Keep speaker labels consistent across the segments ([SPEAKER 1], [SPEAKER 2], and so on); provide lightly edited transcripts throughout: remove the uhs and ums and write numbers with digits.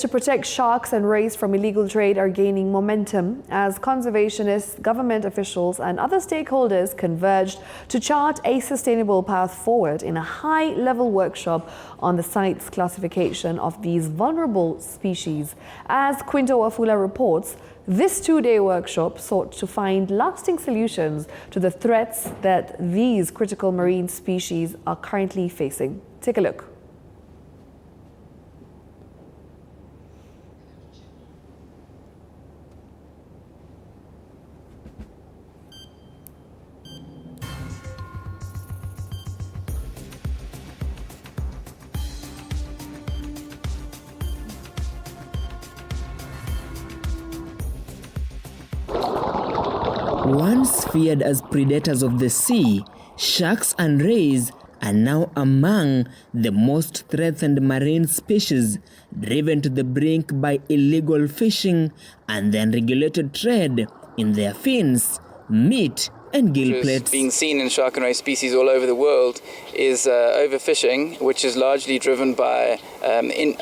[SPEAKER 1] To protect sharks and rays from illegal trade are gaining momentum as conservationists, government officials and other stakeholders converged to chart a sustainable path forward in a high-level workshop on the site's classification of these vulnerable species. As Quinto Wafula reports, this two-day workshop sought to find lasting solutions to the threats that these critical marine species are currently facing. Take a look.
[SPEAKER 2] Once feared as predators of the sea, sharks and rays are now among the most threatened marine species, driven to the brink by illegal fishing and the unregulated trade in their fins, meat and gill plates.
[SPEAKER 3] Being seen in shark and ray species all over the world is overfishing, which is largely driven by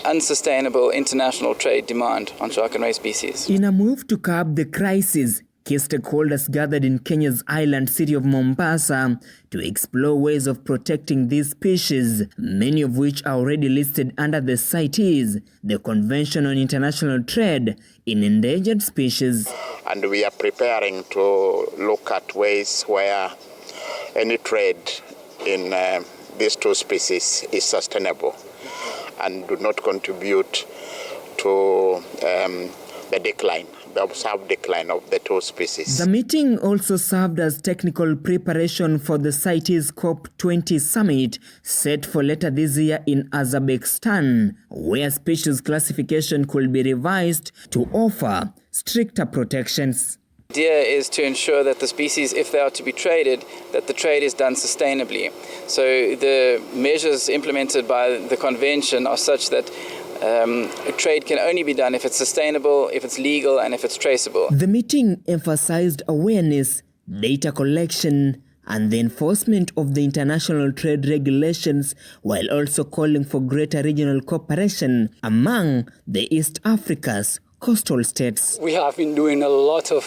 [SPEAKER 3] unsustainable international trade demand on shark and ray species.
[SPEAKER 2] In a move to curb the crisis, key stakeholders gathered in Kenya's island city of Mombasa to explore ways of protecting these species, many of which are already listed under the CITES, the Convention on International Trade in Endangered Species.
[SPEAKER 4] And we are preparing to look at ways where any trade in these two species is sustainable and do not contribute to the decline. The observed decline of the two species.
[SPEAKER 2] The meeting also served as technical preparation for the CITES COP20 summit set for later this year in Azerbaijan, where species classification could be revised to offer stricter protections.
[SPEAKER 3] The idea is to ensure that the species, if they are to be traded, that the trade is done sustainably. So the measures implemented by the convention are such that trade can only be done if it's sustainable, if it's legal, and if it's traceable.
[SPEAKER 2] The meeting emphasized awareness, data collection, and the enforcement of the international trade regulations, while also calling for greater regional cooperation among the East Africa's coastal states.
[SPEAKER 5] We have been doing a lot of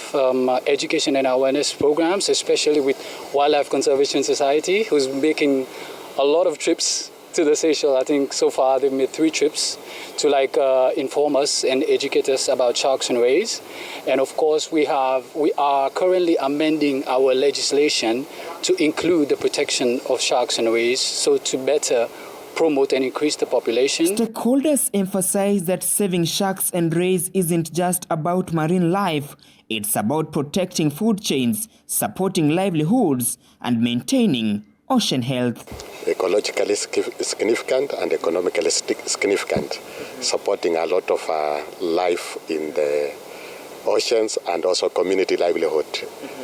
[SPEAKER 5] education and awareness programs, especially with Wildlife Conservation Society, who's making a lot of trips to the Seychelles. I think so far they've made 3 trips to inform us and educate us about sharks and rays. And of course we are currently amending our legislation to include the protection of sharks and rays, so to better promote and increase the population.
[SPEAKER 2] Stakeholders emphasize that saving sharks and rays isn't just about marine life, it's about protecting food chains, supporting livelihoods, and maintaining ocean health.
[SPEAKER 4] Ecologically significant and economically significant, supporting a lot of life in the oceans and also community livelihood,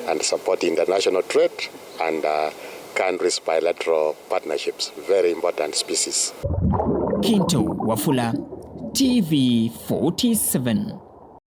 [SPEAKER 4] and support international trade and countries' bilateral partnerships. Very important species.
[SPEAKER 2] Quinto Wafula, TV 47.